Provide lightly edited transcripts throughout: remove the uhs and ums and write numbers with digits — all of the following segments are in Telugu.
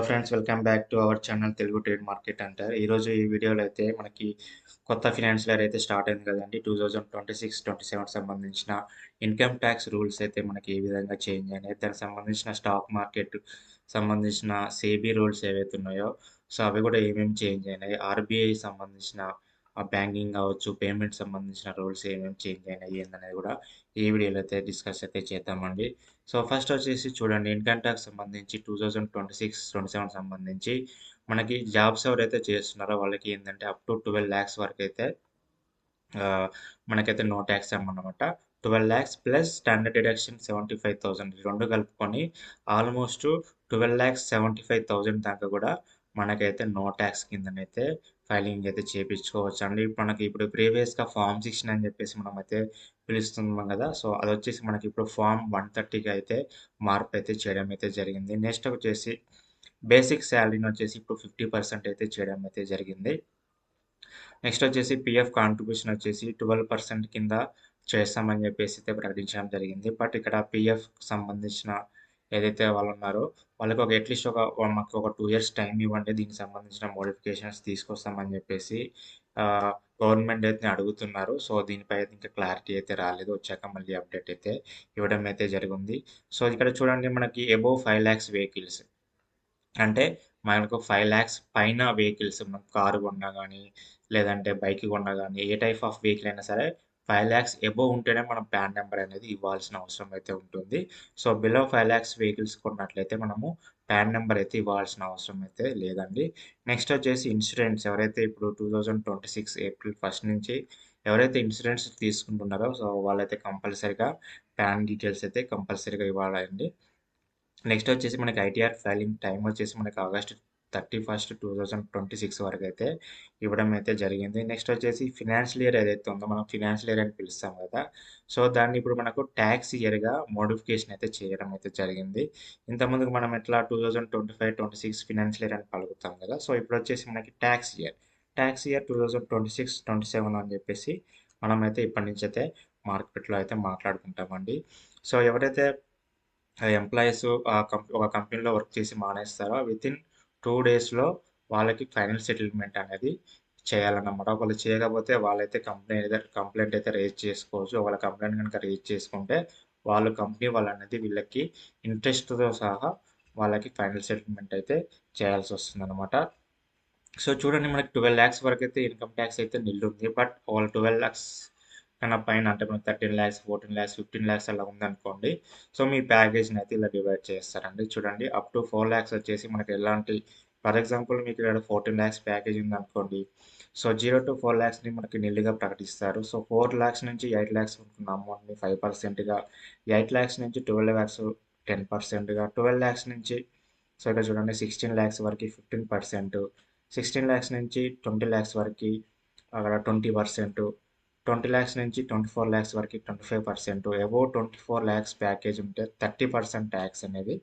Friends, welcome back to our channel Telugu trade market అంటారు. ఈరోజు ఈ వీడియోలో అయితే మనకి కొత్త ఫినాన్షియల్ ఇయర్ అయితే స్టార్ట్ అయింది కదండి. 2026-27 సంబంధించిన ఇన్కమ్ ట్యాక్స్ రూల్స్ అయితే మనకి ఏ విధంగా చేంజ్ అయినాయి, దానికి సంబంధించిన స్టాక్ మార్కెట్ సంబంధించిన సేబీ రూల్స్ ఏవైతే ఉన్నాయో సో అవి కూడా ఏమేమి చేంజ్ అయినాయి, ఆర్బీఐ సంబంధించిన బ్యాంకింగ్ కావచ్చు, పేమెంట్ సంబంధించిన రూల్స్ ఏమేమి చేంజ్ అయినాయి ఏందనేది కూడా ఈ వీడియోలో అయితే డిస్కస్ అయితే చేద్దామండి. సో ఫస్ట్ వచ్చేసి చూడండి, ఇన్కమ్ ట్యాక్స్ సంబంధించి 2026-27 సంబంధించి మనకి జాబ్స్ ఎవరైతే చేస్తున్నారో వాళ్ళకి ఏంటంటే అప్ టు 12 lakhs వరకు అయితే మనకైతే నో ట్యాక్స్ అన్నమాట. 12 lakhs ప్లస్ స్టాండర్డ్ డిడక్షన్ 75,000 రెండు కలుపుకొని ఆల్మోస్ట్ 12,75,000 దాకా కూడా మనకైతే నో ట్యాక్స్ కిందనైతే ఫైలింగ్ అయితే చేయించుకోవచ్చు అండి. మనకి ఇప్పుడు ప్రీవియస్గా ఫామ్ 16 అని చెప్పేసి మనం అయితే పిలుస్తున్నాం కదా, సో అది వచ్చేసి మనకి ఇప్పుడు ఫామ్ 130కి అయితే మార్పు అయితే చేయడం అయితే జరిగింది. నెక్స్ట్ వచ్చేసి బేసిక్ శాలరీని వచ్చేసి ఇప్పుడు 50% అయితే చేయడం అయితే జరిగింది. నెక్స్ట్ వచ్చేసి పిఎఫ్ కాంట్రిబ్యూషన్ వచ్చేసి 12% కింద చేస్తామని చెప్పేసి అయితే ప్రకటించడం జరిగింది. బట్ ఇక్కడ పిఎఫ్ సంబంధించిన ఏదైతే వాళ్ళు ఉన్నారో వాళ్ళకి ఒక అట్లీస్ట్ మాకు ఒక 2 years టైం ఇవ్వండి, దీనికి సంబంధించిన మోడిఫికేషన్స్ తీసుకొస్తామని చెప్పేసి గవర్నమెంట్ అయితే అడుగుతున్నారు. సో దీనిపై అయితే ఇంకా క్లారిటీ అయితే రాలేదు, వచ్చాక మళ్ళీ అప్డేట్ అయితే ఇవ్వడం అయితే జరిగింది. సో ఇక్కడ చూడండి, మనకి అబోవ్ 5 lakhs వెహికల్స్ అంటే మనకు 5 lakhs పైన వెహికల్స్, మనం కారు కొన్నా కానీ లేదంటే బైక్ కొన్నా కానీ ఏ టైప్ ఆఫ్ వెహికల్ అయినా సరే 5 lakhs అబోవ్ ఉంటేనే మనం పాన్ నెంబర్ అనేది ఇవ్వాల్సిన అవసరం అయితే ఉంటుంది. సో బిలో 5 lakhs వెహికల్స్ కొన్నట్లయితే మనము పాన్ నెంబర్ అయితే ఇవ్వాల్సిన అవసరం అయితే లేదండి. నెక్స్ట్ వచ్చేసి ఇన్సూరెన్స్, ఎవరైతే ఇప్పుడు 2026 ఏప్రిల్ 1 నుంచి ఎవరైతే ఇన్సూరెన్స్ తీసుకుంటున్నారో సో వాళ్ళైతే కంపల్సరీగా పాన్ డీటెయిల్స్ అయితే కంపల్సరీగా ఇవ్వాలండి. నెక్స్ట్ వచ్చేసి మనకి ఐటీఆర్ ఫైలింగ్ టైం వచ్చేసి మనకి ఆగస్ట్ 31, 2026 వరకు అయితే ఇవ్వడం అయితే జరిగింది. నెక్స్ట్ వచ్చేసి ఫినాన్షియల్ ఇయర్ ఏదైతే ఉందో మనం ఫినాన్షియల్ ఇయర్ అని పిలుస్తాం కదా, సో దాన్ని ఇప్పుడు మనకు ట్యాక్స్ ఇయర్గా మోడిఫికేషన్ అయితే చేయడం అయితే జరిగింది. ఇంతకుముందుకు మనం ఎట్లా 2025-26 ఫినాన్షియల్ ఇయర్ అని పలుకుతాం కదా, సో ఇప్పుడు వచ్చేసి మనకి ట్యాక్స్ ఇయర్ 2026-27 అని చెప్పేసి మనమైతే ఇప్పటి నుంచి అయితే మార్కెట్లో అయితే మాట్లాడుకుంటామండి. సో ఎవరైతే ఎంప్లాయీస్ ఒక కంపెనీలో వర్క్ చేసి మానేస్తారో వితిన్ 2 daysలో వాళ్ళకి ఫైనల్ సెటిల్మెంట్ అనేది చేయాలన్నమాట. ఒకవేళ చేయకపోతే వాళ్ళైతే కంప్లైంట్ అయితే రేజ్ చేసుకోవచ్చు. ఒకవేళ కంప్లైంట్ కనుక రేజ్ చేసుకుంటే కంపెనీ వాళ్ళు అనేది వీళ్ళకి ఇంట్రెస్ట్తో సహా వాళ్ళకి ఫైనల్ సెటిల్మెంట్ అయితే చేయాల్సి వస్తుంది అనమాట. సో చూడండి, మనకి 12 lakhs వరకు అయితే ఇన్కమ్ ట్యాక్స్ అయితే నిల్లుంది. బట్ వాళ్ళు 12 lakhs కన్నా పైన అంటే మనకి 13 lakhs, 14 lakhs, 15 lakhs అలా ఉందనుకోండి, సో మీ ప్యాకేజ్ని అయితే ఇలా డివైడ్ చేస్తారండి. చూడండి, అప్ టు 4 lakhs వచ్చేసి మనకి ఎలాంటి, ఫర్ ఎగ్జాంపుల్ మీకు ఇక్కడ 14 lakhs ప్యాకేజ్ ఉందనుకోండి, సో 0 to 4 lakhsని మనకి నిల్లుగా ప్రకటిస్తారు. సో 4 lakhs నుంచి 8 lakhs ఉంటున్న అమౌంట్ని 5%గా, 8 lakhs నుంచి 12 lakhs 10%గా, 12 lakhs నుంచి సో ఇక్కడ చూడండి 16 lakhs వరకు 15%, 16 lakhs నుంచి 20 lakhs వరకు అక్కడ 20%, 20 lakhs నుంచి 24 lakhs వరకు 25%, అబోవ్ 24 lakhs ప్యాకేజ్ ఉంటే 30% ట్యాక్స్ అనేది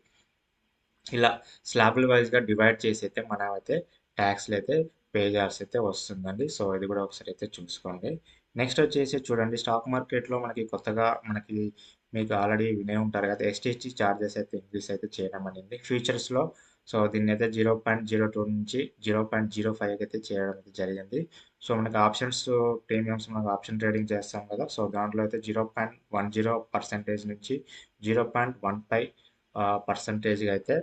ఇలా స్లాబ్ల వైజ్గా డివైడ్ చేసి అయితే మనం అయితే ట్యాక్స్లు అయితే పే చేయాల్సి అయితే వస్తుందండి. సో ఇది కూడా ఒకసారి అయితే చూసుకోండి. నెక్స్ట్ వచ్చేసి చూడండి, స్టాక్ మార్కెట్లో మనకి కొత్తగా మీకు ఆల్రెడీ వినే ఉంటారు కదా, ఎస్టీటీ ఛార్జెస్ అయితే ఇంక్రీస్ అయితే చేయడం అనేది ఫ్యూచర్స్లో. సో దీన్ని అయితే 0.02 నుంచి 0.05 అయితే చేయడం అయితే జరిగింది. సో మనకి ఆప్షన్స్ ప్రీమియమ్స్, మనకు ఆప్షన్ ట్రేడింగ్ చేస్తాం కదా, సో దాంట్లో అయితే 0.10% నుంచి 0.15% అయితే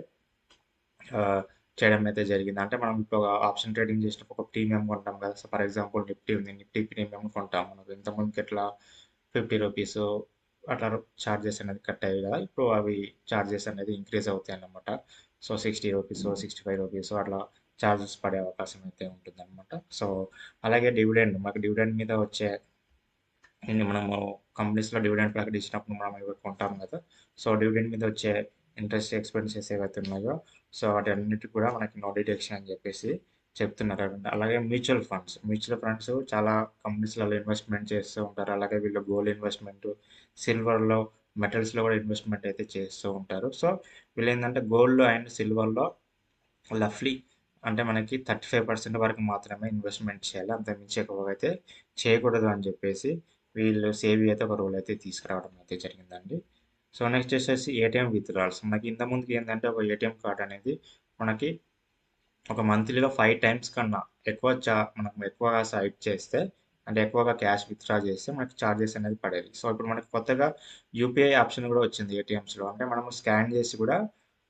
చేయడం అయితే జరిగింది. అంటే మనం ఇప్పుడు ఆప్షన్ ట్రేడింగ్ చేసినప్పుడు ఒక ప్రీమియం కొంటాం కదా, సో ఫర్ ఎగ్జాంపుల్ నిఫ్టీ ఉంది, నిఫ్టీ ప్రీమియం కొంటాం. మనకు ఇంతకుముందుకు ఎట్లా 50 రూపీస్ అట్లా ఛార్జెస్ అనేది కట్ అయ్యాయి కదా, ఇప్పుడు అవి ఛార్జెస్ అనేది ఇంక్రీజ్ అవుతాయి అన్నమాట. సో 60 రూపీస్, 65 రూపీస్ అట్లా ఛార్జెస్ పడే అవకాశం అయితే ఉంటుందన్నమాట. సో అలాగే డివిడెండ్, మాకు డివిడెండ్ మీద వచ్చే మనము కంపెనీస్లో డివిడెండ్ ప్రకటించినప్పుడు మనం ఇవి కొంటాం కదా, సో డివిడెండ్ మీద వచ్చే ఇంట్రెస్ట్ ఎక్స్పెన్సెస్ ఏవైతే ఉన్నాయో సో వాటి అన్నిటికి కూడా మనకి నో డిడక్షన్ అని చెప్పేసి చెప్తున్నారు. అలాగే మ్యూచువల్ ఫండ్స్ చాలా కంపెనీస్లలో ఇన్వెస్ట్మెంట్ చేస్తూ ఉంటారు. అలాగే వీళ్ళు గోల్డ్ ఇన్వెస్ట్మెంట్, సిల్వర్లో, మెటల్స్లో కూడా ఇన్వెస్ట్మెంట్ అయితే చేస్తూ ఉంటారు. సో వీళ్ళు ఏంటంటే గోల్డ్ అండ్ సిల్వర్లో లఫ్లీ అంటే మనకి 35% వరకు మాత్రమే ఇన్వెస్ట్మెంట్ చేయాలి, అంత మించి ఎక్కువగా అయితే చేయకూడదు అని చెప్పేసి వీళ్ళు సేబీ అయితే ఒక రూల్ అయితే తీసుకురావడం అయితే జరిగిందండి. సో నెక్స్ట్ వచ్చేసి ఏటీఎం విత్డ్రాల్స్. మనకి ఇంత ముందుకి ఏంటంటే ఒక ఏటీఎం కార్డ్ అనేది మనకి ఒక మంత్లీలో 5 టైమ్స్ కన్నా మనం ఎక్కువగా స్వైప్ చేస్తే అంటే ఎక్కువగా క్యాష్ విత్‌డ్రా చేస్తే మనకి చార్జెస్ అనేది పడేది. సో, ఇప్పుడు మనకి కొత్తగా యూపీఐ ఆప్షన్ కూడా వచ్చింది ఏటీఎమ్స్‌లో. అంటే మనము స్కాన్ చేసి కూడా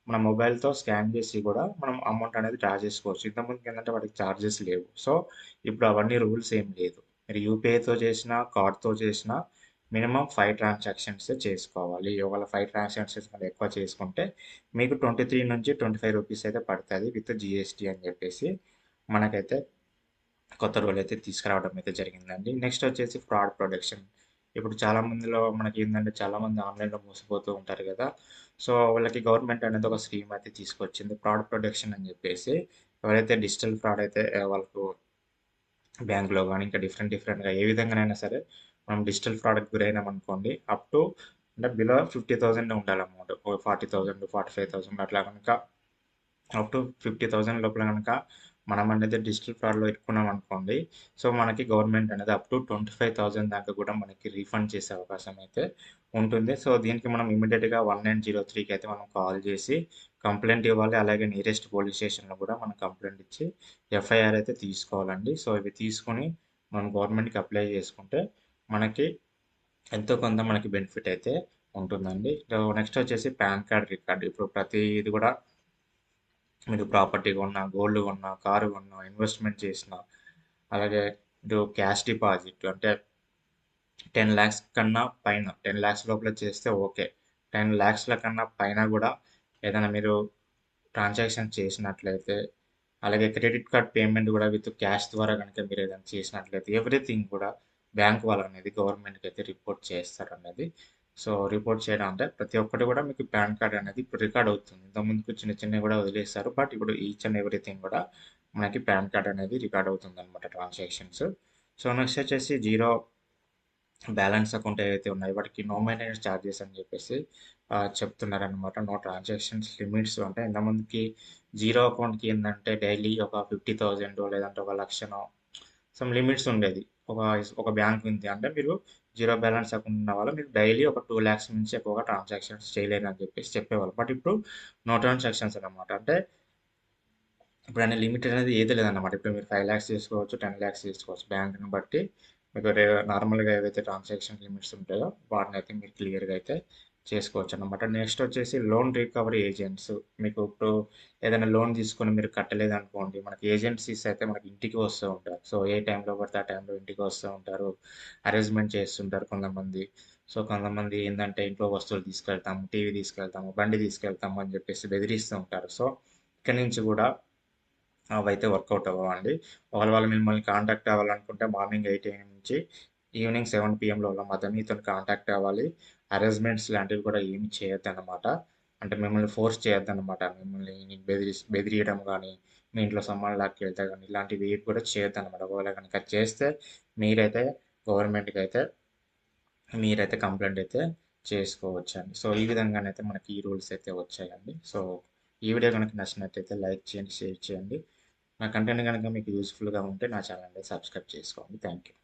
మన మొబైల్‌తో స్కాన్ చేసి కూడా మనం అమౌంట్ అనేది డ్రా చేసుకోవచ్చు. ఇంతకుముందుకు ఏందంటే వాటికి చార్జెస్ లేవు. సో, ఇప్పుడు అవన్నీ రూల్స్ ఏం లేదు. మీరు యూపీఐతో చేసినా, కార్డ్‌తో చేసినా మినిమమ్ 5 ట్రాన్సాక్షన్సే చేసుకోవాలి. ఒకవేళ 5 ట్రాన్సాక్షన్స్ కన్నా ఎక్కువ చేసుకుంటే మీకు 23-25 రూపీస్ అయితే పడతది విత్ జీఎస్టీ అని చెప్పేసి మనకైతే కొత్త రూల్ అయితే తీసుకురావడం అయితే జరిగిందండి. నెక్స్ట్ వచ్చేసి ఫ్రాడ్ ప్రొటెక్షన్. ఇప్పుడు చాలా మందిలో మనకి ఏందంటే చాలా మంది ఆన్‌లైన్‌లో మోసపోతూ ఉంటారు కదా! సో, వాళ్ళకి గవర్నమెంట్ అనేది ఒక స్కీమ్ అయితే తీసుకొచ్చింది. ఫ్రాడ్ ప్రొటెక్షన్ అని చెప్పేసి ఎవరైతే డిజిటల్ ఫ్రాడ్ అయితే వాళ్ళకు బ్యాంక్‌లో గాని ఇంకా డిఫరెంట్‌గా ఏ విధంగానైనా సరే మనం డిజిటల్ ఫ్రాడ్‌కి గురైనామనుకోండి అప్ టు అంటే బిలో 50,000 ఉండాలి అమౌంట్. ఓ 40,000, 45,000 అట్లా గనుక అప్ టు 50,000 లోపల గనక మనం అనేది డిజిటల్ ఫ్రాడ్‌లో ఇరుక్కున్నాం అనుకోండి. సో, మనకి గవర్నమెంట్ అనేది అప్ టు 25,000 దాకా కూడా మనకి రీఫండ్ చేసే అవకాశం అయితే ఉంటుంది. సో, దీనికి మనం ఇమ్మీడియేట్‌గా 1903కి అయితే మనం కాల్ చేసి కంప్లెయింట్ ఇవ్వాలి. అలాగే నియరెస్ట్ పోలీస్ స్టేషన్‌లో కూడా మనం కంప్లెయింట్ ఇచ్చి ఎఫ్ఐఆర్ అయితే తీసుకోవాలండి. సో, ఇవి తీసుకొని మనం గవర్నమెంట్‌కి అప్లై చేసుకుంటే మనకి ఎంతో కొంత మనకి బెనిఫిట్ అయితే ఉంటుందండి. సో, నెక్స్ట్ వచ్చేసి పాన్ కార్డ్ రికార్డ్. ఇప్పుడు ప్రతీది కూడా మీరు ప్రాపర్టీ కొన్నా, గోల్డ్ కొన్నా, కారు కొన్నా, ఇన్వెస్ట్‌మెంట్ చేసినా, అలాగే ఇటు క్యాష్ డిపాజిట్ అంటే 10,00,000 కన్నా పైన 10,00,000 లోపల చేస్తే ఓకే. 10,00,000 కన్నా పైన గూడా ఏదైనా మీరు ట్రాన్సాక్షన్ చేసినట్లయితే, అలాగే క్రెడిట్ కార్డ్ పేమెంట్ గూడా విత్ క్యాష్ ద్వారా గనుక మీరు ఏదైనా చేసినట్లయితే ఎవ్రీథింగ్ కూడా బ్యాంక్ వాళ్ళనేది గవర్నమెంట్‌కైతే రిపోర్ట్ చేస్తారనేది. సో, రిపోర్ట్ చేయడం అంటే ప్రతి ఒక్కటి గూడా మీకు పాన్ కార్డ్ అనేది ఇప్పుడు రికార్డ్ అవుతుంది. ఇంతకుముందుకు చిన్న చిన్నవి గూడా వదిలేసారు. బట్ ఇప్పుడు ఈచ్ అండ్ ఎవ్రీథింగ్ గూడా మనకి పాన్ కార్డ్ అనేది రికార్డ్ అవుతుందనమాట ట్రాన్సాక్షన్స్. సో, నెక్స్ట్ వచ్చేసి జీరో బ్యాలెన్స్ అకౌంట్ ఏవైతే ఉన్నాయో వాటికి నో మెయింటెనెన్స్ చార్జెస్ అని చెప్పేసి చెప్తున్నారనమాట. నో ట్రాన్సాక్షన్స్ లిమిట్స్ అంటే ఇంతకుముందుకి జీరో అకౌంట్‌కి ఏందంటే డైలీ ఒక 50,000 లేదంటే ఒక 1,00,000 సమ్ లిమిట్స్ ఉండేది. ఒక ఒక బ్యాంక్ ఉంది అంటే మీరు జీరో బ్యాలెన్స్ అకౌంట్ ఉన్న వాళ్ళు మీరు డైలీ ఒక 2,00,000 నుంచి ఎక్కువగా ట్రాన్సాక్షన్స్ చేయలేరు అని చెప్పేసి చెప్పేవాళ్ళు. బట్ ఇప్పుడు నో ట్రాన్సాక్షన్స్ అనమాట. అంటే ఇప్పుడనే లిమిట్ అనేది ఏది లేదన్నమాట. ఇప్పుడు మీరు 5,00,000 చేసుకోవచ్చు, 10,00,000 చేసుకోవచ్చు. బ్యాంక్‌ని బట్టి మీకు నార్మల్‌గా ఏవైతే ట్రాన్సాక్షన్ లిమిట్స్ ఉంటాయో వాటినైతే మీరు క్లియర్‌గా అయితే చేసుకోవచ్చనమాట. నెక్స్ట్ వచ్చేసి లోన్ రికవరీ ఏజెంట్స్. మీకు ఇప్పుడు ఏదైనా లోన్ తీసుకొని మీరు కట్టలేదనుకోండి, మనకి ఏజెన్సీస్ అయితే మనకి ఇంటికి వస్తూ ఉంటారు. సో, ఏ టైంలో పడితే ఆ టైంలో ఇంటికి వస్తూ ఉంటారు. అరేంజ్‌మెంట్ చేస్తుంటారు కొంతమంది. సో, కొంతమంది ఏందంటే ఇంట్లో వస్తువులు తీసుకెళ్తాము, టీవీ తీసుకెళ్తాము, బండి తీసుకెళ్తాము అని చెప్పేసి బెదిరిస్తూ ఉంటారు. సో, ఇక్కడి నుంచి కూడా అవైతే వర్కౌట్ అవ్వవండి. ఒకవేళ వాళ్ళు మిమ్మల్ని కాంటాక్ట్ అవ్వాలనుకుంటే మార్నింగ్ 8 AM నుంచి ఈవినింగ్ 7 PM లోపల మాత్రం మీతోని కాంటాక్ట్ అవ్వాలి. హరాస్మెంట్స్ లాంటివి కూడా ఏమి చేయొద్దనమాట. అంటే మిమ్మల్ని ఫోర్స్ చేయొద్దనమాట. మిమ్మల్ని బెదిరియడం గానీ, మీ ఇంట్లో సామాన్లు లాక్కెళ్తే గానీ, ఇలాంటివి ఏవి కూడా చేయొద్దనమాట. ఒకవేళ గనక చేస్తే మీరైతే గవర్నమెంట్‌కైతే మీరైతే కంప్లెయింట్ అయితే చేసుకోవచ్చండి. సో, ఈ విధంగానైతే మనకి ఈ రూల్స్ అయితే వచ్చాయండి. సో, ఈ వీడియో గనుక నచ్చినట్టయితే లైక్ చేయండి, షేర్ చేయండి. నా కంటెంట్ గనుక మీకు యూజ్‌ఫుల్‌గా ఉంటే నా ఛానెల్‌ని సబ్స్క్రైబ్ చేసుకోండి. Thank you.